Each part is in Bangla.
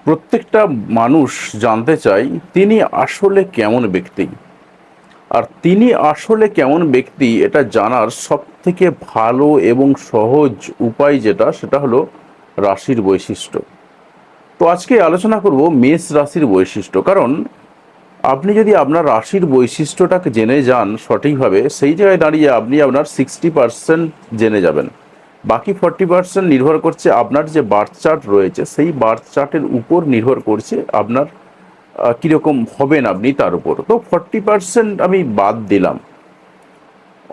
প্রত্যেকটা মানুষ জানতে চায় তিনি আসলে কেমন ব্যক্তি। আর তিনি আসলে কেমন ব্যক্তি এটা জানার সবথেকে ভালো এবং সহজ উপায় সেটা হলো রাশির বৈশিষ্ট্য। তো আজকে আলোচনা করব মেষ রাশির বৈশিষ্ট্য। কারণ আপনি যদি আপনার রাশির বৈশিষ্ট্যটাকে জেনে যান সঠিকভাবে, সেই জায়গায় দাঁড়িয়ে আপনি আপনার 60% জেনে যাবেন। বাকি 40% নির্ভর করছে আপনার যে বার্থ চার্ট রয়েছে, সেই বার্থ চার্টের উপর নির্ভর করছে আপনার কীরকম হবেন আপনি তার উপর। তো 40% আমি বাদ দিলাম,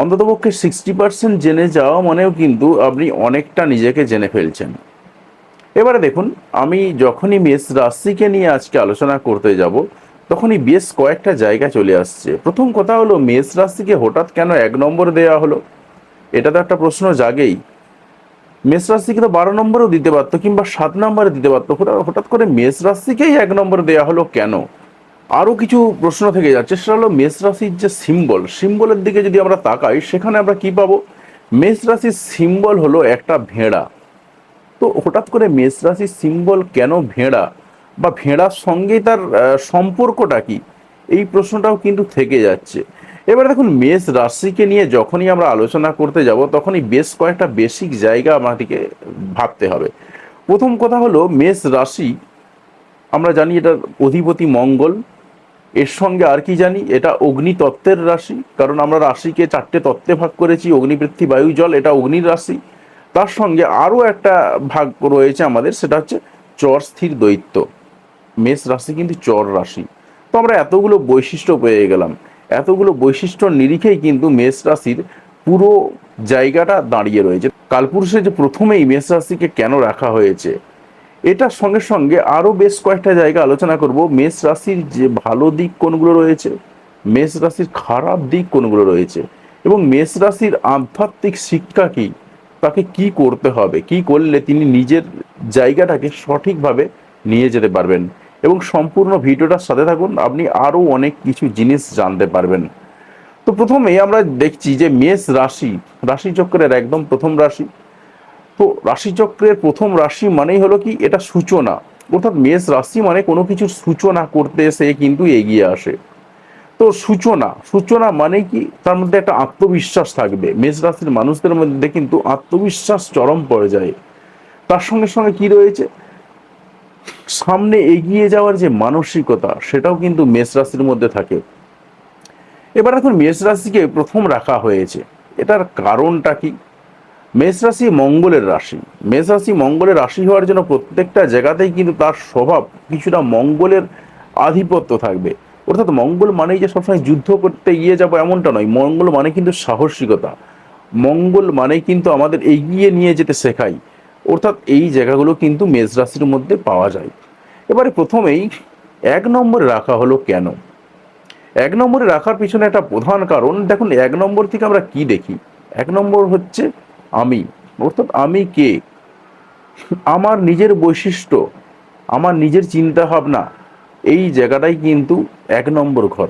অন্ততপক্ষে 60% জেনে যাওয়া মানেও কিন্তু আপনি অনেকটা নিজেকে জেনে ফেলছেন। এবারে দেখুন, আমি যখনই মেষ রাশিকে নিয়ে আজকে আলোচনা করতে যাব, তখনই বেশ কয়েকটা জায়গা চলে আসছে। প্রথম কথা হলো, মেষ রাশিকে হঠাৎ কেন 1 নম্বর দেওয়া হলো? এটা তো একটা প্রশ্ন জাগেই। মেষ রাশিকে তো 12 নম্বরও দিতে পারতো, কিংবা 7 নম্বরে দিতে পারতো। হঠাৎ করে মেষ রাশিকেই 1 নম্বর দেওয়া হলো কেন? আরও কিছু প্রশ্ন থেকে যাচ্ছে। সেটা হলো, মেষ রাশির যে সিম্বলের দিকে যদি আমরা তাকাই, সেখানে আমরা কি পাবো? মেষ রাশির সিম্বল হলো একটা ভেড়া। তো হঠাৎ করে মেষ রাশির সিম্বল কেন ভেড়া, বা ভেড়ার সঙ্গেই তার সম্পর্কটা কি? এই প্রশ্নটাও কিন্তু থেকে যাচ্ছে। এবারে দেখুন, মেষ রাশিকে নিয়ে যখনই আমরা আলোচনা করতে যাব, তখনই বেশ কয়েকটা বেসিক জায়গা আমাদেরকে ভাবতে হবে। প্রথম কথা হলো, মেষ রাশি আমরা জানি এটার অধিপতি মঙ্গল। এর সঙ্গে আর কি জানি, এটা অগ্নিতত্ত্বের রাশি। কারণ আমরা রাশিকে 4টে তত্ত্বে ভাগ করেছি, অগ্নি, পৃথিবী, বায়ু, জল। এটা অগ্নির রাশি। তার সঙ্গে আরও একটা ভাগ রয়েছে আমাদের, সেটা হচ্ছে চর, স্থির, দৈত্য। মেষ রাশি কিন্তু চর রাশি। তো আমরা এতগুলো বৈশিষ্ট্য পেয়ে গেলাম। এতগুলো বৈশিষ্ট্যর নিরিখেই কিন্তু মেষ রাশির পুরো জায়গাটা দাঁড়িয়ে রয়েছে। কালপুরুষে যে প্রথমেই মেষ রাশিকে কেন রাখা হয়েছে, এটার সঙ্গে সঙ্গে আরও বেশ কয়েকটা জায়গা আলোচনা করব। মেষ রাশির যে ভালো দিক কোনগুলো রয়েছে, মেষ রাশির খারাপ দিক কোনগুলো রয়েছে, এবং মেষ রাশির আধ্যাত্মিক শিক্ষা কী, তাকে কি করতে হবে, কি করলে তিনি নিজের জায়গাটাকে সঠিকভাবে নিয়ে যেতে পারবেন। এবং সম্পূর্ণ ভিডিওটার সাথে থাকুন, আপনি আরও অনেক কিছু জিনিস জানতে পারবেন। তো প্রথমেই আমরা দেখছি যে মেষ রাশি রাশিচক্রের একদম প্রথম রাশি। তো রাশিচক্রের প্রথম রাশি মানেই হলো কি, এটা সূচনা। অর্থাৎ মেষ রাশি মানে কোনো কিছুর সূচনা করতে এসে কিন্তু এগিয়ে আসে। তো সূচনা সূচনা মানে কি, তার মধ্যে একটা আত্মবিশ্বাস থাকবে। মেষ রাশির মানুষদের মধ্যে কিন্তু আত্মবিশ্বাস চরম পর্যায়ে। তার সঙ্গে সঙ্গে কি রয়েছে, সামনে এগিয়ে যাওয়ার যে মানসিকতা, সেটাও কিন্তু মেষ রাশির মধ্যে থাকে। এবার এখন মেষ রাশিকে প্রথম রাখা হয়েছে, এটার কারণটা কি? মেষ রাশি মঙ্গলের রাশি। মেষ রাশি মঙ্গলের রাশি হওয়ার জন্য প্রত্যেকটা জায়গাতেই কিন্তু তার স্বভাব কিছুটা মঙ্গলের আধিপত্য থাকবে। অর্থাৎ মঙ্গল মানেই যে সবসময় যুদ্ধ করতে এগিয়ে যাবো এমনটা নয়। মঙ্গল মানে কিন্তু সাহসিকতা। মঙ্গল মানে কিন্তু আমাদের এগিয়ে নিয়ে যেতে শেখায়। অর্থাৎ এই জায়গাগুলো কিন্তু মেষ রাশির মধ্যে পাওয়া যায়। এবারে প্রথমেই 1 নম্বরে রাখা হলো কেন? 1 নম্বরে রাখার পিছনে একটা প্রধান কারণ, দেখুন 1 নম্বর থেকে আমরা কি দেখি। 1 নম্বর হচ্ছে আমি। অর্থাৎ আমি কে, আমার নিজের বৈশিষ্ট্য, আমার নিজের চিন্তা ভাবনা, এই জায়গাটাই কিন্তু 1 নম্বর ঘর।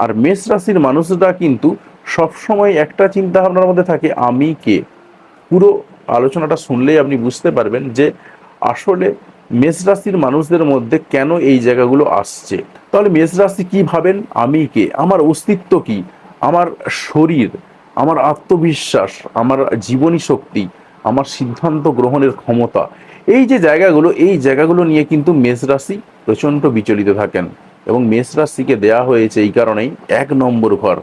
আর মেষ রাশির মানুষরা কিন্তু সবসময় একটা চিন্তা ভাবনার মধ্যে থাকে, আমি কে। পুরো আলোচনাটা শুনলেই আপনি বুঝতে পারবেন যে আসলে মেষ রাশির মানুষদের মধ্যে কেন এই জায়গাগুলো আসছে। তাহলে মেষ রাশি কি ভাবেন, আমি কে, আমার অস্তিত্ব কি, আমার শরীর, আমার আত্মবিশ্বাস, আমার জীবনী শক্তি, আমার সিদ্ধান্ত গ্রহণের ক্ষমতা, এই যে জায়গাগুলো, এই জায়গাগুলো নিয়ে কিন্তু মেষ রাশি প্রচণ্ড বিচলিত থাকেন। এবং মেষ রাশিকে দেয়া হয়েছে এই কারণেই 1 নম্বর ঘর।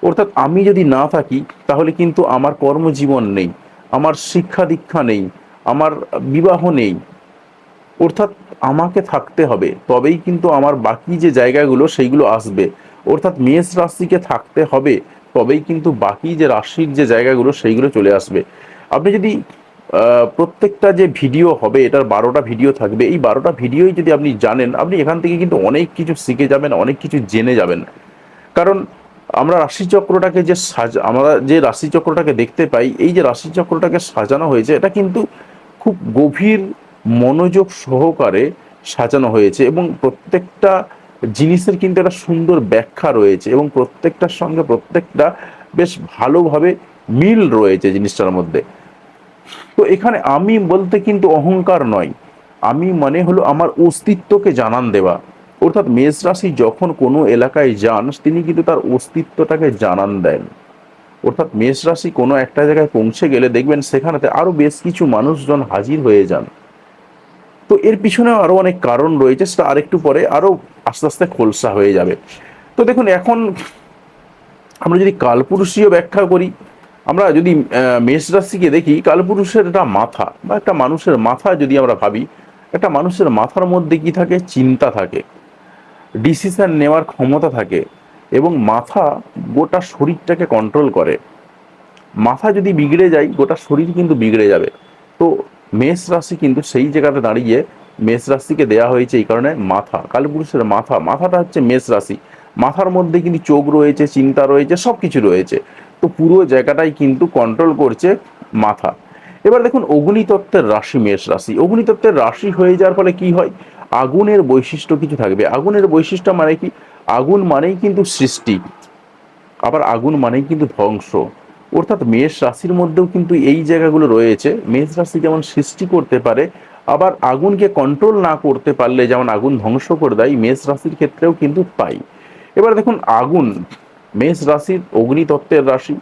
অর্থাৎ আমি যদি না থাকি, তাহলে কিন্তু আমার কর্মজীবন নেই, আমার শিক্ষা দীক্ষা নেই, আমার বিবাহ নেই। অর্থাৎ আমাকে থাকতে হবে, তবেই কিন্তু আমার বাকি যে জায়গাগুলো সেইগুলো আসবে। অর্থাৎ মেষ রাশিকে থাকতে হবে, তবেই কিন্তু বাকি যে রাশির যে জায়গাগুলো সেইগুলো চলে আসবে। আপনি যদি প্রত্যেকটা যে ভিডিও হবে, এটার 12টা ভিডিও থাকবে, এই 12টা ভিডিওই যদি আপনি জানেন, আপনি এখান থেকে কিন্তু অনেক কিছু শিখে যাবেন, অনেক কিছু জেনে যাবেন। কারণ আমরা রাশিচক্রটাকে যে আমরা যে রাশিচক্রটাকে দেখতে পাই, এই যে রাশিচক্রটাকে সাজানো হয়েছে, এটা কিন্তু খুব গভীর মনোযোগ সহকারে সাজানো হয়েছে। এবং প্রত্যেকটা জিনিসের কিন্তু একটা সুন্দর ব্যাখ্যা রয়েছে, এবং প্রত্যেকটার সঙ্গে প্রত্যেকটা বেশ ভালোভাবে মিল রয়েছে জিনিসটার মধ্যে। তো এখানে আমি বলতে কিন্তু অহংকার নয়, আমি মানে হলো আমার অস্তিত্বকে জানান দেওয়া। অর্থাৎ মেষ রাশি যখন কোনো এলাকায় যান তিনি কিন্তু তার অস্তিত্বটাকে জানান দেন। অর্থাৎ মেষ রাশি কোনো একটা জায়গায় পৌঁছে গেলে দেখবেন সেখানেতে আরো বেশ কিছু মানুষজন হাজির হয়ে যান। তো এর পিছনেও আরো অনেক কারণ রয়েছে, সেটা আরেকটু পরে আরো আস্তে আস্তে খোলসা হয়ে যাবে। তো দেখুন, এখন আমরা যদি কালপুরুষীয় ব্যাখ্যা করি, আমরা যদি মেষ রাশিকে দেখি, কালপুরুষের একটা মাথা বা একটা মানুষের মাথা যদি আমরা ভাবি, একটা মানুষের মাথার মধ্যে কি থাকে? চিন্তা থাকে, ডিসিশন নেওয়ার ক্ষমতা থাকে, এবং মাথা গোটা শরীরটাকে কন্ট্রোল করে। মাথা যদি বিগড়ে যায় গোটা শরীর কিন্তু বিগড়ে যাবে। তো মেষ রাশি কিন্তু সেই জায়গাতে দাঁড়িয়ে মেষ রাশিকে দেয়া হয়েছে এই কারণে মাথা, কালপুরুষের মাথা, মাথাটা হচ্ছে মেষ রাশি। মাথার মধ্যে কিন্তু চোখ রয়েছে, চিন্তা রয়েছে, সব কিছু রয়েছে। তো পুরো জায়গাটাই কিন্তু কন্ট্রোল করছে মাথা। এবার দেখুন, অগ্নিতত্ত্বের রাশি মেষ রাশি। অগ্নিতত্ত্বের রাশি হয়ে যাওয়ার ফলে কি হয়? আগুনের বৈশিষ্ট্য কিছু থাকবে। আগুনের বৈশিষ্ট্য মানে কি? আগুন মানেই কিন্তু সৃষ্টি, আবার আগুন মানেই কিন্তু ধ্বংস। অর্থাৎ মেষ রাশির মধ্যেও কিন্তু এই জায়গাগুলো রয়েছে। মেষ রাশি যেমন সৃষ্টি করতে পারে, আবার আগুনকে কন্ট্রোল না করতে পারলে যেমন আগুন ধ্বংস করে দেয়, মেষ রাশির ক্ষেত্রেও কিন্তু পাই। এবার দেখুন, আগুন মেষ রাশির অগ্নিতত্ত্বের রাশি।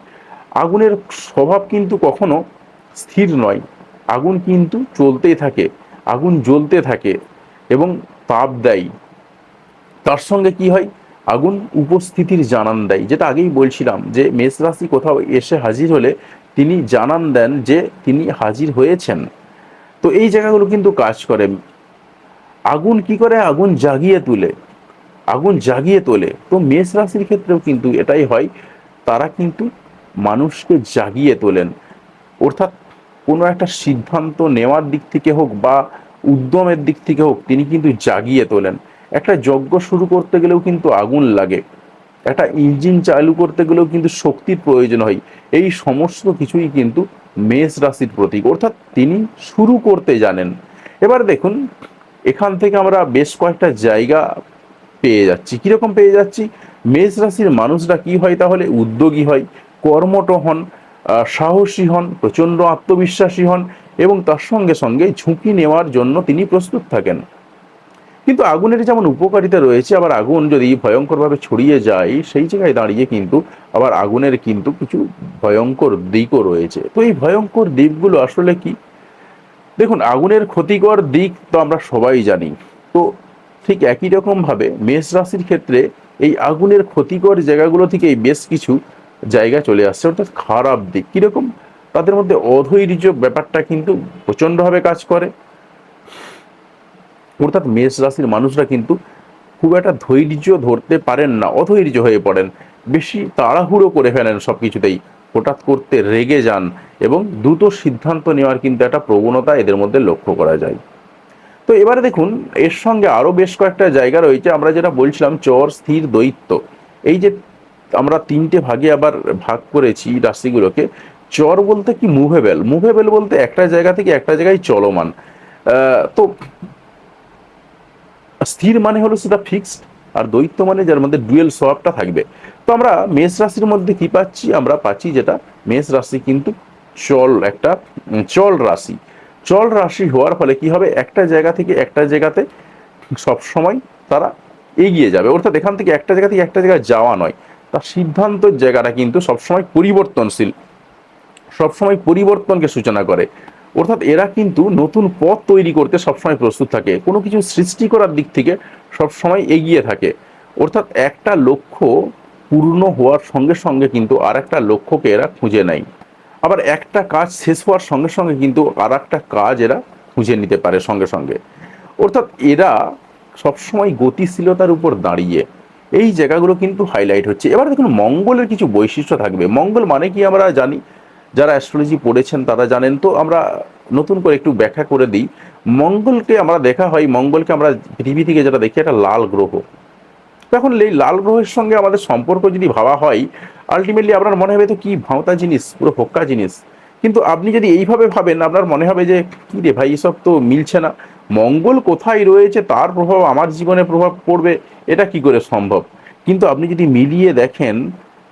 আগুনের স্বভাব কিন্তু কখনো স্থির নয়, আগুন কিন্তু চলতেই থাকে, আগুন জ্বলতে থাকে এবং তাপ দেয়। তার সঙ্গে কি হয়? আগুন উপস্থিতির জানান দেয়, যেটা আগেই বলছিলাম যে মেষ রাশি কোথাও এসে হাজির হলে তিনি জানান দেন যে তিনি হাজির হয়েছেন। তো এই জায়গাগুলো কিন্তু কাজ করে। আগুন কি করে? আগুন জাগিয়ে তুলে, আগুন জাগিয়ে তোলে। তো মেষ রাশির ক্ষেত্রেও কিন্তু এটাই হয়, তারা কিন্তু মানুষকে জাগিয়ে তোলেন। অর্থাৎ কোনো একটা সিদ্ধান্ত নেওয়ার দিক থেকে হোক বা উদ্যমের দিক থেকে হোক, তিনি কিন্তু জাগিয়ে তোলেন। একটা যজ্ঞ শুরু করতে গেলেও কিন্তু আগুন লাগে, একটা ইঞ্জিন চালু করতে গেলেও কিন্তু শক্তির প্রয়োজন হয়। এই সমস্ত কিছুই কিন্তু মেষ রাশির প্রতীক, অর্থাৎ তিনি শুরু করতে জানেন। এবার দেখুন, এখান থেকে আমরা বেশ কয়েকটা জায়গা পেয়ে যাচ্ছি। কিরকম পেয়ে যাচ্ছি? মেষ রাশির মানুষরা কি হয় তাহলে? উদ্যোগী হয়, কর্মঠ হন, সাহসী হন, প্রচন্ড আত্মবিশ্বাসী হন, এবং তার সঙ্গে সঙ্গে ঝুঁকি নেওয়ার জন্য তিনি প্রস্তুত থাকেন। কিন্তু আগুনের যেমন উপকারিতা রয়েছে, আবার আগুন যদি ভয়ঙ্করভাবে ছড়িয়ে যায় সেই জায়গায় দাঁড়িয়ে কিন্তু আবার আগুনের কিন্তু কিছু ভয়ঙ্কর দিকও রয়েছে। তো এই ভয়ঙ্কর দিকগুলো আসলে কি? দেখুন, আগুনের ক্ষতিকর দিক তো আমরা সবাই জানি। তো ঠিক একই রকম ভাবে মেষ রাশির ক্ষেত্রে এই আগুনের ক্ষতিকর জায়গাগুলো থেকেই বেশ কিছু জায়গা চলে আসছে, অর্থাৎ খারাপ দিক। কিরকম? তাদের মধ্যে অধৈর্য ব্যাপারটা কিন্তু প্রচন্ডভাবে কাজ করে। অর্থাৎ মেষ রাশির মানুষরা কিন্তু খুব একটা ধৈর্য ধরতে পারেন না, অধৈর্য হয়ে পড়েন, বেশি তাড়াহুড়ো করে ফেলেন সব কিছুতেই, হঠাৎ করতে রেগে যান, এবং দ্রুত সিদ্ধান্ত নেওয়ার কিন্তু একটা প্রবণতা এদের মধ্যে লক্ষ্য করা যায়। তো এবারে দেখুন, এর সঙ্গে আরো বেশ কয়েকটা জায়গা রয়েছে। আমরা যেটা বলছিলাম চর, স্থির, দৈত্য, এই যে আমরা তিনটে ভাগে আবার ভাগ করেছি রাশিগুলোকে। চর বলতে কি? মুভেবেল। মুভেবেল বলতে একটা জায়গা থেকে একটা জায়গায় চলমান। তো স্থির মানে হলো সেটা ফিক্সড, আর দৈত্য মানে যার মধ্যে ডুয়েল স্বভাবটা থাকবে। তো আমরা মেষ রাশির মধ্যে কি পাচ্ছি? আমরা পাচ্ছি যেটা, মেষ রাশি কিন্তু চল, একটা চল রাশি। চল রাশি হওয়ার ফলে কি হবে? একটা জায়গা থেকে একটা জায়গাতে সব সময় তারা এগিয়ে যাবে। অর্থাৎ এখান থেকে একটা জায়গা থেকে একটা জায়গায় যাওয়া নয়, তার সিদ্ধান্তের জায়গাটা কিন্তু সবসময় পরিবর্তনশীল, সবসময় পরিবর্তনকে সূচনা করে। অর্থাৎ এরা কিন্তু নতুন পথ তৈরি করতে সবসময় প্রস্তুত থাকে, কোনো কিছু সৃষ্টি করার দিক থেকে সবসময় এগিয়ে থাকে। অর্থাৎ একটা লক্ষ্য পূর্ণ হওয়ার সঙ্গে সঙ্গে কিন্তু আর একটা লক্ষ্যকে এরা খুঁজে নেয়। আবার একটা কাজ শেষ হওয়ার সঙ্গে সঙ্গে কিন্তু আর একটা কাজ এরা খুঁজে নিতে পারে সঙ্গে সঙ্গে। অর্থাৎ এরা সবসময় গতিশীলতার উপর দাঁড়িয়ে, এই জায়গাগুলো কিন্তু হাইলাইট হচ্ছে। এবার দেখুন, মঙ্গলের কিছু বৈশিষ্ট্য থাকবে। মঙ্গল মানে কি আমরা জানি, যারা অ্যাস্ট্রোলজি পড়েছেন তারা জানেন। তো আমরা নতুন করে একটু ব্যাখ্যা করে দিই। মঙ্গলকে আমরা দেখা হয়, মঙ্গলকে আমরা পৃথিবী থেকে যেটা দেখি, একটা লাল গ্রহ। এখন এই লাল গ্রহের সঙ্গে আমাদের সম্পর্ক যদি ভাবা হয়, আলটিমেটলি আপনার মনে হবে তো কি ভাঁওতা জিনিস, পুরো ফোক্কা জিনিস। কিন্তু আপনি যদি এইভাবে ভাবেন, আপনার মনে হবে যে কি রে ভাই, এসব তো মিলছে না। মঙ্গল কোথায় রয়েছে, তার প্রভাব আমার জীবনে প্রভাব পড়বে, এটা কি করে সম্ভব? কিন্তু আপনি যদি মিলিয়ে দেখেন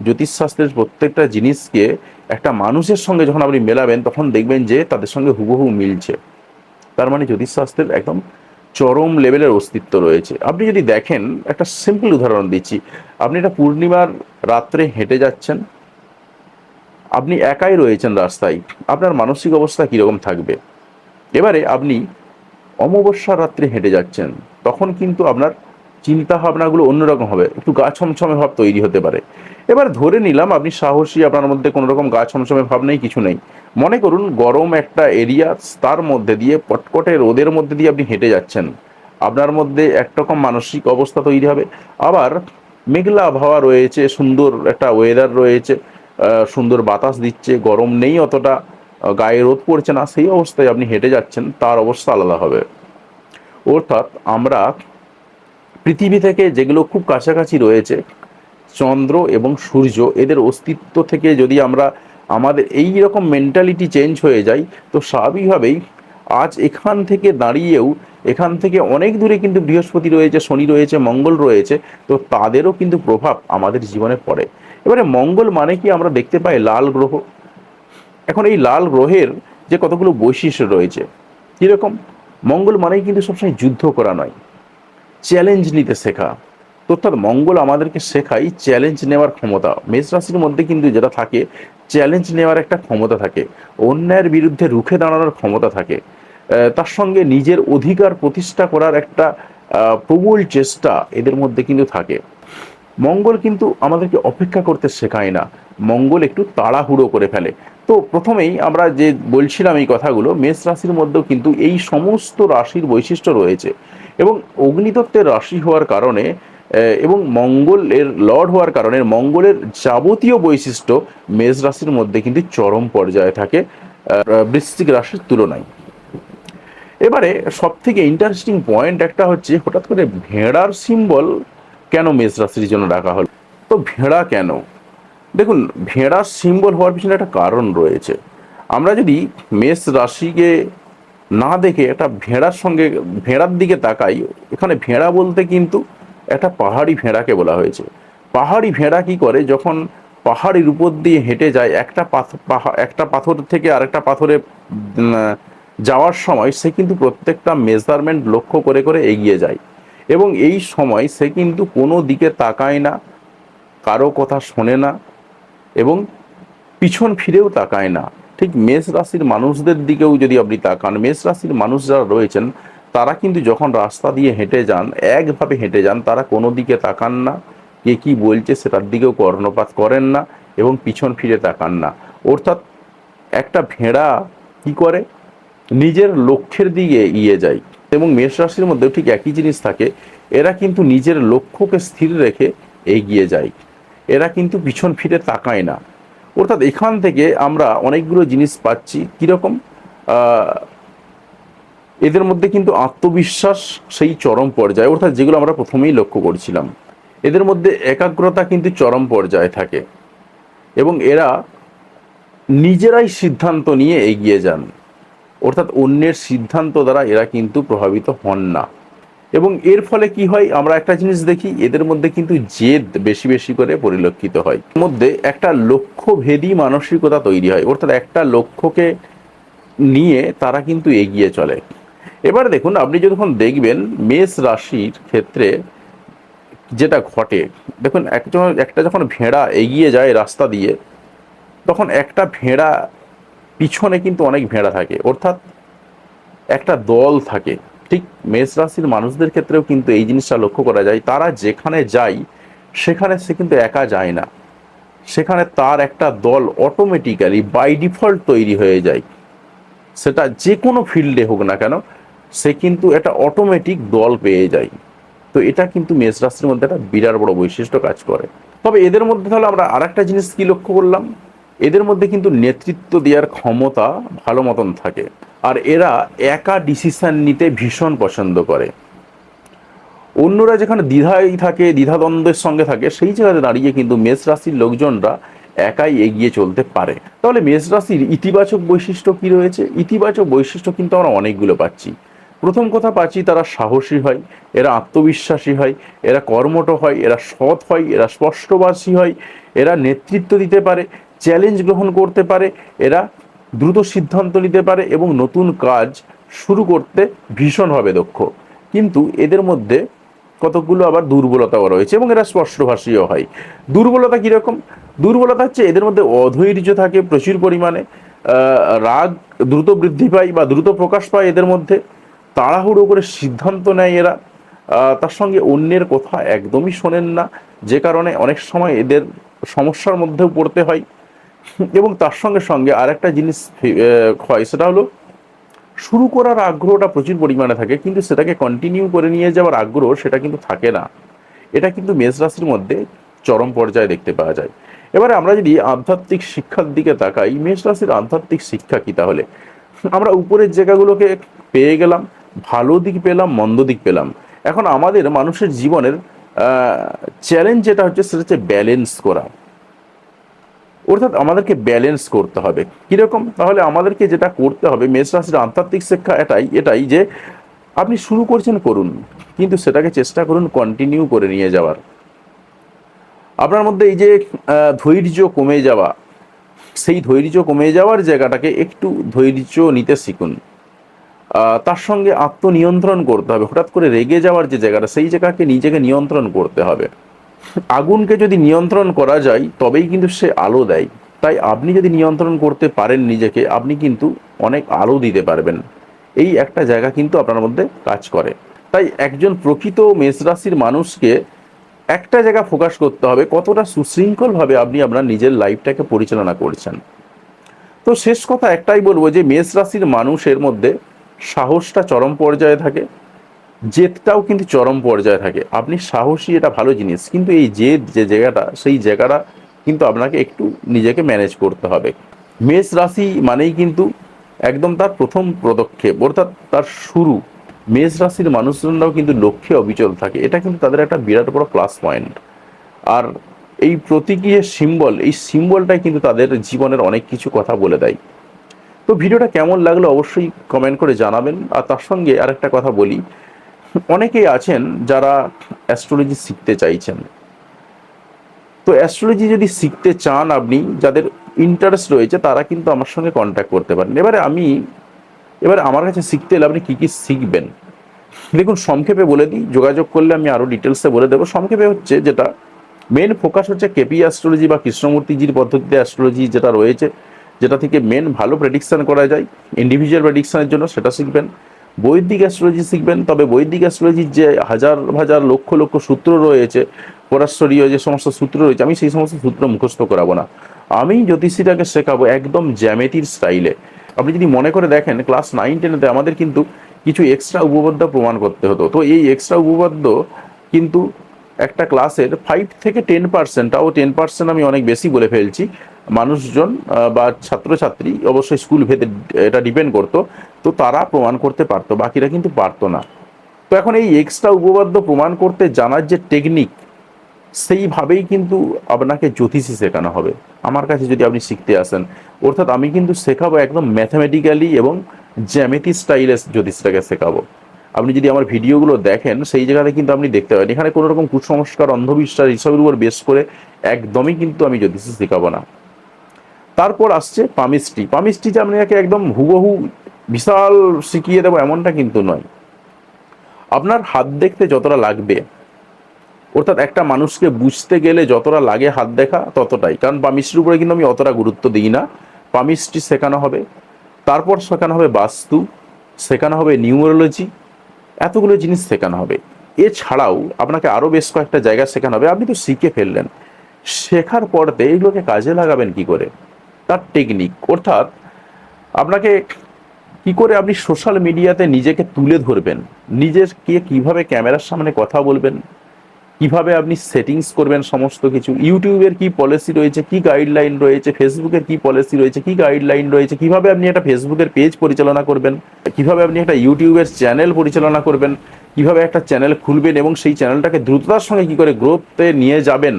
জ্যোতিষশাস্ত্রের প্রত্যেকটা জিনিসকে একটা মানুষের সঙ্গে যখন আপনি মেলাবেন, তখন দেখবেন যে তাদের সঙ্গে হুবহু মিলছে। তার মানে জ্যোতিষশাস্ত্রের একদম চরম লেভেলের অস্তিত্ব রয়েছে। আপনি যদি দেখেন, একটা সিম্পল উদাহরণ দিচ্ছি, আপনি একটা পূর্ণিমার রাত্রে হেঁটে যাচ্ছেন, আপনি একাই রয়েছেন রাস্তায়, আপনার মানসিক অবস্থা কীরকম থাকবে? এবারে আপনি অমাবস্যার রাত্রে হেঁটে যাচ্ছেন, তখন কিন্তু আপনার চিন্তা ভাবনাগুলো অন্যরকম হবে, একটু গা ছমছমে ভাব তৈরি হতে পারে। এবার ধরে নিলাম আপনি সাহসী, আপনার মধ্যে কোনো রকম গা ছমছমে ভাব নেই, কিছু নেই। মনে করুন গরম একটা এরিয়া, তার মধ্যে দিয়ে পটকটে রোদের মধ্যে দিয়ে আপনি হেঁটে যাচ্ছেন, আপনার মধ্যে একরকম মানসিক অবস্থা তৈরি হবে। আবার মেঘলা আবহাওয়া রয়েছে, সুন্দর একটা ওয়েদার রয়েছে, সুন্দর বাতাস দিচ্ছে, গরম নেই অতটা, গায়ে রোদ পড়ছে না, সেই অবস্থায় আপনি হেঁটে যাচ্ছেন, তার অবস্থা আলাদা হবে। অর্থাৎ আমরা পৃথিবী থেকে যেগুলো খুব কাছাকাছি রয়েছে, চন্দ্র এবং সূর্য, এদের অস্তিত্ব থেকে যদি আমরা আমাদের এই রকম মেন্টালিটি চেঞ্জ হয়ে যায়, তো স্বাভাবিকভাবেই আজ এখান থেকে দাঁড়িয়েও এখান থেকে অনেক দূরে কিন্তু বৃহস্পতি রয়েছে, শনি রয়েছে, মঙ্গল রয়েছে, তো তাদেরও কিন্তু প্রভাব আমাদের জীবনে পড়ে। এবারে মঙ্গল মানে কি, আমরা দেখতে পাই লাল গ্রহ। এখন এই লাল গ্রহের যে কতগুলো বৈশিষ্ট্য রয়েছে, কীরকম? মঙ্গল মানেই কিন্তু সবসময় যুদ্ধ করা নয়, চ্যালেঞ্জ নিতে শেখা। অর্থাৎ মঙ্গল আমাদেরকে শেখায় চ্যালেঞ্জ নেওয়ার ক্ষমতা। মেষ রাশির মধ্যে কিন্তু যেটা থাকে, চ্যালেঞ্জ নেওয়ার একটা ক্ষমতা থাকে, অন্যায়ের বিরুদ্ধে রুখে দাঁড়ানোর ক্ষমতা থাকে, তার সঙ্গে নিজের অধিকার প্রতিষ্ঠা করার একটা প্রবল চেষ্টা এদের মধ্যে কিন্তু থাকে। মঙ্গল কিন্তু আমাদেরকে অপেক্ষা করতে শেখায় না, মঙ্গল একটু তাড়াহুড়ো করে ফেলে। তো প্রথমেই আমরা যে বলছিলাম এই কথাগুলো, মেষ রাশির মধ্যেও কিন্তু এই সমস্ত রাশির বৈশিষ্ট্য রয়েছে, এবং অগ্নিতত্ত্বের রাশি হওয়ার কারণে এবং মঙ্গলের লর্ড হওয়ার কারণে মঙ্গলের যাবতীয় বৈশিষ্ট্য মেষ রাশির মধ্যে কিন্তু চরম পর্যায়ে থাকে বৃশ্চিক রাশির তুলনায়। এবারে সব থেকে ইন্টারেস্টিং পয়েন্ট একটা হচ্ছে, হঠাৎ করে ভেড়ার সিম্বল কেন মেষ রাশির জন্য রাখা হলো? তো ভেড়া কেন? দেখুন, ভেড়ার সিম্বল হওয়ার পিছনে একটা কারণ রয়েছে। আমরা যদি মেষ রাশিকে না দেখে একটা ভেড়ার সঙ্গে, ভেড়ার দিকে তাকাই, এখানে ভেড়া বলতে কিন্তু একটা পাহাড়ি ভেড়াকে বলা হয়েছে। পাহাড়ি ভেড়া কি করে, যখন পাহাড়ির উপর দিয়ে হেঁটে যায়, একটা পাথর থেকে আরেকটা পাথরে যাওয়ার সময় সে কিন্তু প্রত্যেকটা মেজারমেন্ট লক্ষ্য করে করে এগিয়ে যায়, এবং এই সময় সে কিন্তু কোনো দিকে তাকায় না, কারো কথা শোনে না, এবং পিছন ফিরেও তাকায় না। ঠিক মেষ রাশির মানুষদের দিকেও যদি আপনি তাকান, মেষ রাশির মানুষ যারা রয়েছেন, তারা কিন্তু যখন রাস্তা দিয়ে হেঁটে যান, একভাবে হেঁটে যান, তারা কোনো দিকে তাকান না, কে কি বলছে সেটার দিকেও কর্ণপাত করেন না, এবং পিছন ফিরে তাকান না। অর্থাৎ একটা ভেড়া কি করে, নিজের লক্ষ্যের দিকে এগিয়ে যায়। এবং মেষ রাশির মধ্যেও ঠিক একই জিনিস থাকে, এরা কিন্তু নিজের লক্ষ্যকে স্থির রেখে এগিয়ে যায়, এরা কিন্তু পিছন ফিরে তাকায় না। অর্থাৎ এখান থেকে আমরা অনেকগুলো জিনিস পাচ্ছি। কীরকম? এদের মধ্যে কিন্তু আত্মবিশ্বাস সেই চরম পর্যায়ে, অর্থাৎ যেগুলো আমরা প্রথমেই লক্ষ্য করছিলাম, এদের মধ্যে একাগ্রতা কিন্তু চরম পর্যায়ে থাকে, এবং এরা নিজেরাই সিদ্ধান্ত নিয়ে এগিয়ে যান। অর্থাৎ অন্যের সিদ্ধান্ত দ্বারা এরা কিন্তু প্রভাবিত হন না। এবং এর ফলে কি হয়, আমরা একটা জিনিস দেখি, এদের মধ্যে কিন্তু জেদ বেশি বেশি করে পরিলক্ষিত হয়, মধ্যে একটা লক্ষ্যভেদী মানসিকতা তৈরি হয়, অর্থাৎ একটা লক্ষ্যকে নিয়ে তারা কিন্তু এগিয়ে চলে। এবার দেখুন, আপনি যখন দেখবেন মেষ রাশির ক্ষেত্রে যেটা ঘটে, দেখুন একটা যখন ভেড়া এগিয়ে যায় রাস্তা দিয়ে, তখন একটা ভেড়া পিছনে কিন্তু অনেক ভেড়া থাকে, অর্থাৎ একটা দল থাকে। ঠিক মেষ রাশির মানুষদের ক্ষেত্রেও কিন্তু এই জিনিসটা লক্ষ্য করা যায়, তারা যেখানে যায় সেখানে সে কিন্তু একা যায় না, সেখানে তার একটা দল অটোমেটিক্যালি বাই ডিফল্ট তৈরি হয়ে যায়। সেটা যে কোনো ফিল্ডে হোক না কেন, সে কিন্তু একটা অটোমেটিক দল পেয়ে যায়। তো এটা কিন্তু মেষ রাশির মধ্যে একটা বিরাট বড় বৈশিষ্ট্য কাজ করে। তবে এদের মধ্যে তাহলে আমরা আর একটা জিনিস কি লক্ষ্য করলাম, এদের মধ্যে কিন্তু নেতৃত্ব দেওয়ার ক্ষমতা ভালো মতন থাকে, আর এরা একা ডিসিশন নিতে ভীষণ পছন্দ করে। অন্যরা যেখানে দ্বিধায় থাকে, দ্বিধাদ্বন্দ্বের সঙ্গে থাকে, সেই জায়গাতে দাঁড়িয়ে কিন্তু মেষ রাশির লোকজনরা একাই এগিয়ে চলতে পারে। তাহলে মেষ রাশির ইতিবাচক বৈশিষ্ট্য কি রয়েছে? ইতিবাচক বৈশিষ্ট্য কিন্তু আমরা অনেকগুলো পাচ্ছি। প্রথম কথা পাচ্ছি, তারা সাহসী হয়, এরা আত্মবিশ্বাসী হয়, এরা কর্মঠ হয়, এরা সৎ হয়, এরা স্পষ্টবাসী হয়, এরা নেতৃত্ব দিতে পারে, চ্যালেঞ্জ গ্রহণ করতে পারে, এরা দ্রুত সিদ্ধান্ত নিতে পারে, এবং নতুন কাজ শুরু করতে ভীষণভাবে দক্ষ, কিন্তু এদের মধ্যে কতকগুলো আবার দুর্বলতাও রয়েছে এবং এরা স্পষ্টভাষীও হয়। দুর্বলতা কীরকম? দুর্বলতা হচ্ছে এদের মধ্যে অধৈর্য থাকে প্রচুর পরিমাণে, রাগ দ্রুত বৃদ্ধি পায় বা দ্রুত প্রকাশ পায় এদের মধ্যে, তাড়াহুড়ো করে সিদ্ধান্ত নেয় এরা, তার সঙ্গে অন্যের কথা একদমই শোনেন না, যে কারণে অনেক সময় এদের সমস্যার মধ্যেও পড়তে হয়। এবং তার সঙ্গে সঙ্গে আরেকটা জিনিস হয়, সেটা হলো শুরু করার আগ্রহটা প্রচুর পরিমাণে থাকে, কিন্তু সেটাকে কন্টিনিউ করে নিয়ে যাওয়ার আগ্রহ সেটা কিন্তু থাকে না। এটা কিন্তু মেষ রাশির মধ্যে চরম পর্যায়ে দেখতে পাওয়া যায়। এবারে আমরা যদি আধ্যাত্মিক শিক্ষার দিকে তাকাই, মেষ রাশির আধ্যাত্মিক শিক্ষা কি তাহলে? আমরা উপরের জায়গাগুলোকে পেয়ে গেলাম, ভালো দিক পেলাম, মন্দ দিক পেলাম। এখন আমাদের মানুষের জীবনের চ্যালেঞ্জ যেটা হচ্ছে সেটা হচ্ছে ব্যালেন্স করা, অর্থাৎ আমাদেরকে ব্যালেন্স করতে হবে। কিরকম? তাহলে আমাদেরকে যেটা করতে হবে, মেষ রাশির আধ্যাত্মিক শিক্ষা এটাই যে আপনি শুরু করছেন করুন, কিন্তু সেটাকে চেষ্টা করুন কন্টিনিউ করে নিয়ে যাওয়ার। আপনার মধ্যে এই যে ধৈর্য কমে যাওয়া, সেই ধৈর্য কমে যাওয়ার জায়গাটাকে একটু ধৈর্য নিতে শিখুন। তার সঙ্গে আত্মনিয়ন্ত্রণ করতে হবে। হঠাৎ করে রেগে যাওয়ার যে জায়গাটা, সেই জায়গাকে নিজেকে নিয়ন্ত্রণ করতে হবে। আগুনকে যদি নিয়ন্ত্রণ করা যায় তবেই কিন্তু সে আলো দেয়। তাই আপনি যদি নিয়ন্ত্রণ করতে পারেন নিজেকে, আপনি কিন্তু অনেক আলো দিতে পারবেন। এই একটা জায়গা কিন্তু আপনার মধ্যে কাজ করে। তাই একজন প্রকৃত মেষ রাশির মানুষকে একটা জায়গা ফোকাস করতে হবে, কতটা সুশৃঙ্খলভাবে আপনি আপনার নিজের লাইফটাকে পরিচালনা করছেন। তো শেষ কথা একটাই বলবো যে মেষ রাশির মানুষের মধ্যে সাহসটা চরম পর্যায়ে থাকে, জেদটাও কিন্তু চরম পর্যায়ে থাকে। আপনি সাহসী, এটা ভালো জিনিস, কিন্তু এই জেদ যে জায়গাটা, সেই জায়গাটা কিন্তু আপনাকে একটু নিজেকে ম্যানেজ করতে হবে। মেষ রাশি মানেই কিন্তু একদম তার প্রথম পদক্ষেপ, অর্থাৎ তার শুরু। মেষ রাশির মানুষজনরাও কিন্তু লক্ষ্যে অবিচল থাকে, এটা কিন্তু তাদের একটা বিরাট বড় প্লাস পয়েন্ট। আর এই প্রতীকী যে সিম্বল, এই সিম্বলটাই কিন্তু তাদের জীবনের অনেক কিছু কথা বলে দেয়। তো ভিডিওটা কেমন লাগলো অবশ্যই কমেন্ট করে জানাবেন। আর তার সঙ্গে আরেকটা কথা বলি, অনেকেই আছেন যারা অ্যাস্ট্রোলজি শিখতে চাইছেন। তো অ্যাস্ট্রোলজি যদি শিখতে চান আপনি, যাদের ইন্টারেস্ট রয়েছে, তারা কিন্তু আমার সঙ্গে কন্ট্যাক্ট করতে পারেন। এবারে আমার কাছে শিখতে এলে আপনি কী কী শিখবেন দেখুন, সংক্ষেপে বলে দিই, যোগাযোগ করলে আমি আরও ডিটেলসে বলে দেবো। সংক্ষেপে হচ্ছে যেটা মেন ফোকাস হচ্ছে কেপি অ্যাস্ট্রোলজি বা কৃষ্ণমূর্তিজির পদ্ধতিতে অ্যাস্ট্রোলজি যেটা রয়েছে, যেটা থেকে মেন ভালো প্রেডিকশান করা যায় ইন্ডিভিজুয়াল প্রেডিকশানের জন্য, সেটা শিখবেন। বৈদিক অ্যাস্ট্রোলজি শিখবেন, তবে বৈদিক অ্যাস্ট্রোলজির যে হাজার হাজার লক্ষ লক্ষ সূত্র রয়েছে, পরাশ্বরীয় যে সমস্ত সূত্র রয়েছে, আমি সেই সমস্ত সূত্র মুখস্থ করাবো না। আমি জ্যোতিষীটাকে শেখাবো একদম জ্যামিতির স্টাইলে। আপনি যদি মনে করে দেখেন, ক্লাস 9-10-তে আমাদের কিন্তু কিছু এক্সট্রা উপপাদ্য প্রমাণ করতে হতো। তো এই এক্সট্রা উপপাদ্য কিন্তু একটা ক্লাসের 5 থেকে 10%, তাও 10% আমি অনেক বেশি বলে ফেলছি, মানুষজন বা ছাত্রছাত্রী, অবশ্যই স্কুল ভেদে এটা ডিপেন্ড করতো, তো তারা প্রমাণ করতে পারতো, বাকিরা কিন্তু পারতো না। তো এখন এই এক্সট্রা উপপাদ্য প্রমাণ করতে জানার যে টেকনিক, সেইভাবেই কিন্তু আপনাকে জ্যোতিষী শেখানো হবে আমার কাছে যদি আপনি শিখতে আসেন। অর্থাৎ আমি কিন্তু শেখাবো একদম ম্যাথামেটিক্যালি এবং জ্যামিতি স্টাইলে জ্যোতিষটাকে শেখাবো। আপনি যদি আমার ভিডিওগুলো দেখেন, সেই জায়গাতে কিন্তু আপনি দেখতে পাবেন এখানে কোনো রকম কুসংস্কার, অন্ধবিশ্বাস এইসবের উপর বেস করে একদমই কিন্তু আমি জ্যোতিষী শেখাবো না। তারপর আসছে পামিস্ট্রি। পামিস্ট্রি যে আপনাকে একদম হুবহু বিশাল শিখিয়ে দেবো এমনটা কিন্তু নয়। আপনার হাত দেখতে যতটা লাগবে, অর্থাৎ একটা মানুষকে বুঝতে গেলে যতটা লাগে হাত দেখা, ততটাই। কারণ পামিস্ট্রির উপরে কিন্তু আমি অতটা গুরুত্ব দিই না। পামিস্ট্রি শেখানো হবে, তারপর শেখানো হবে বাস্তু, শেখানো হবে নিউমেরোলজি, এতগুলো জিনিস শেখানো হবে। এছাড়াও আপনাকে আরও বেশ কয়েকটা জায়গা শেখানো হবে। আপনি তো শিখে ফেললেন, শেখার পরতে এইগুলোকে কাজে লাগাবেন কি করে, তার টেকনিক, অর্থাৎ আপনাকে কি করে আপনি সোশ্যাল মিডিয়াতে নিজেকে তুলে ধরবেন, নিজেকে কিভাবে ক্যামেরার সামনে কথা বলবেন, কিভাবে আপনি সেটিংস করবেন সমস্ত কিছু, ইউটিউবের কি পলিসি রয়েছে, কি গাইডলাইন রয়েছে, ফেসবুকের কি পলিসি রয়েছে, কি গাইডলাইন রয়েছে, কিভাবে আপনি একটা ফেসবুকের পেজ পরিচালনা করবেন, কিভাবে আপনি একটা ইউটিউবের চ্যানেল পরিচালনা করবেন, কিভাবে একটা চ্যানেল খুলবেন এবং সেই চ্যানেলটাকে দ্রুততার সঙ্গে কি করে গ্রোথে নিয়ে যাবেন,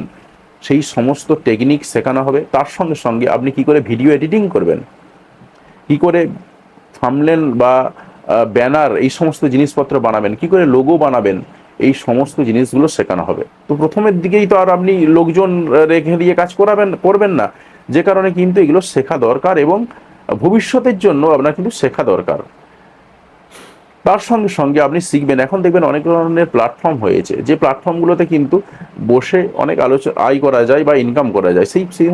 সেই সমস্ত টেকনিক শেখানো হবে। তার সঙ্গে সঙ্গে আপনি কি করে ভিডিও এডিটিং করবেন, কি করে থাম্বনেল বা ব্যানার এই সমস্ত জিনিসপত্র বানাবেন, কি করে লোগো বানাবেন, এই সমস্ত জিনিসগুলো শেখানো হবে। তো প্রথমের দিকেই তো আর আপনি লোকজন রেখে দিয়ে কাজ করবেন না, যে কারণে কিন্তু এগুলো শেখা দরকার এবং ভবিষ্যতের জন্য আপনার কিন্তু শেখা দরকার। তার সঙ্গে সঙ্গে আপনি শিখবেন, এখন দেখবেন অনেক ধরনের প্ল্যাটফর্ম হয়েছে, যে প্ল্যাটফর্মগুলোতে কিন্তু বসে অনেক আয় করা যায় বা ইনকাম করা যায়। সেই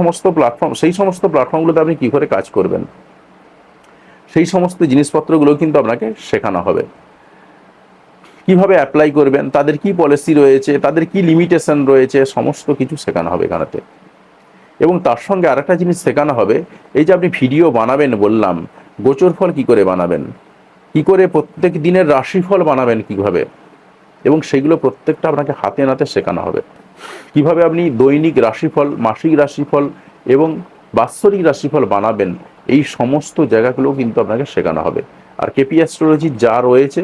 সমস্ত প্ল্যাটফর্মগুলোতে আপনি কী করে কাজ করবেন, সেই সমস্ত জিনিসপত্রগুলো কিন্তু আপনাকে শেখানো হবে। কিভাবে অ্যাপ্লাই করবেন, তাদের কি পলিসি রয়েছে, তাদের কি লিমিটেশন রয়েছে, সমস্ত কিছু শেখানো হবে এখানেতে। এবং তার সঙ্গে আরেকটা জিনিস শেখানো হবে, এই যে আপনি ভিডিও বানাবেন বললাম, গোচর ফল কি করে বানাবেন, কি করে প্রত্যেক দিনের রাশিফল বানাবেন কিভাবে, এবং সেগুলো প্রত্যেকটা আপনাকে হাতে নাতে শেখানো হবে। কিভাবে আপনি দৈনিক রাশিফল, মাসিক রাশিফল এবং বাৎসরিক রাশিফল বানাবেন, এই সমস্ত জায়গাগুলো কিন্তু আপনাকে শেখানো হবে। আর কেপি অ্যাস্ট্রোলজি যা রয়েছে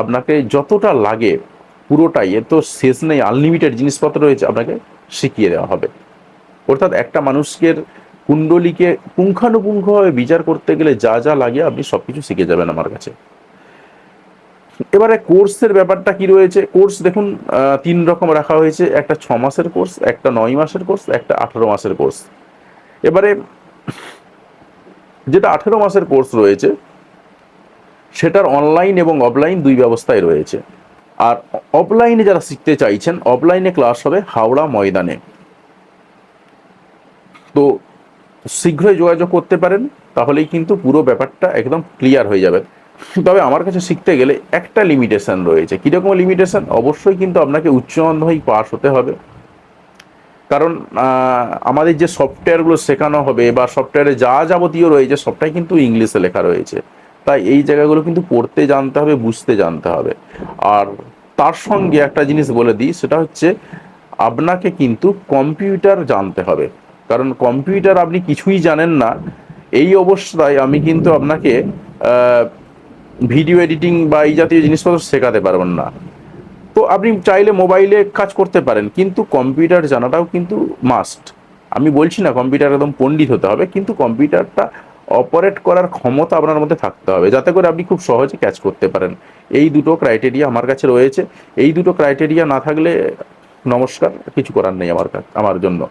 আপনাকে যতটা লাগে পুরোটাই, এ তো শেষ নেই, আনলিমিটেড জিনিসপত্র রয়েছে, আপনাকে শিখিয়ে দেওয়া হবে। অর্থাৎ একটা মানুষের কুণ্ডলিকে পুঙ্খানুপুঙ্খভাবে বিচার করতে গেলে যা যা লাগে আপনি সব কিছু শিখে যাবেন আমার কাছে। এবারে কোর্সের ব্যাপারটা কি রয়েছে, কোর্স দেখুন 3 রকম রাখা হয়েছে, একটা 6 মাসের কোর্স, একটা 9 মাসের কোর্স, একটা 18 মাসের কোর্স। এবারে যেটা 18 মাসের কোর্স রয়েছে সেটার অনলাইন এবং অফলাইন দুই ব্যবস্থায় রয়েছে। আর অফলাইনে যারা শিখতে চাইছেন, অফলাইনে ক্লাস হবে হাওড়া ময়দানে। তো শীঘ্রই যোগাযোগ করতে পারেন, তাহলেই কিন্তু পুরো ব্যাপারটা একদম ক্লিয়ার হয়ে যাবে। তবে আমার কাছে শিখতে গেলে একটা লিমিটেশন রয়েছে। কীরকম লিমিটেশন? অবশ্যই কিন্তু আপনাকে উচ্চ মাধ্যমিক পাস হতে হবে, কারণ আমাদের যে সফটওয়্যারগুলো শেখানো হবে বা সফটওয়্যারে যা যাবতীয় রয়েছে সবটাই কিন্তু ইংলিশে লেখা রয়েছে। তাই এই জায়গাগুলো কিন্তু পড়তে জানতে হবে, বুঝতে জানতে হবে। আর তার সঙ্গে একটা জিনিস বলে দিই, সেটা হচ্ছে আপনাকে কিন্তু কম্পিউটার জানতে হবে, কারণ কম্পিউটার আপনি কিছুই জানেন না, এই অবস্থায় আমি কিন্তু আপনাকে ভিডিও এডিটিং বা এই জাতীয় জিনিসপত্র শেখাতে পারবেন না। তো আপনি চাইলে মোবাইলে কাজ করতে পারেন, কিন্তু কম্পিউটার জানাটাও কিন্তু মাস্ট। আমি বলছি না কম্পিউটার একদম পণ্ডিত হতে হবে, কিন্তু কম্পিউটারটা অপারেট করার ক্ষমতা আপনার মধ্যে থাকতে হবে, যাতে করে আপনি খুব সহজে ক্যাচ করতে পারেন। এই দুটো ক্রাইটেরিয়া আমার কাছে রয়েছে। এই দুটো ক্রাইটেরিয়া না থাকলে নমস্কার, কিছু করার নেই আমার জন্য,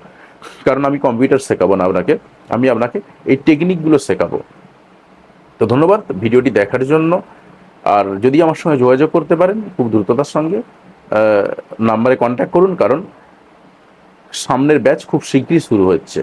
কারণ আমি কম্পিউটার শেখাবো না আপনাকে, আমি আপনাকে এই টেকনিকগুলো শেখাবো। তো ধন্যবাদ ভিডিওটি দেখার জন্য। আর যদি আমার সঙ্গে যোগাযোগ করতে পারেন খুব দ্রুততার সঙ্গে নাম্বারে কন্ট্যাক্ট করুন, কারণ সামনের ব্যাচ খুব শীঘ্রই শুরু হচ্ছে।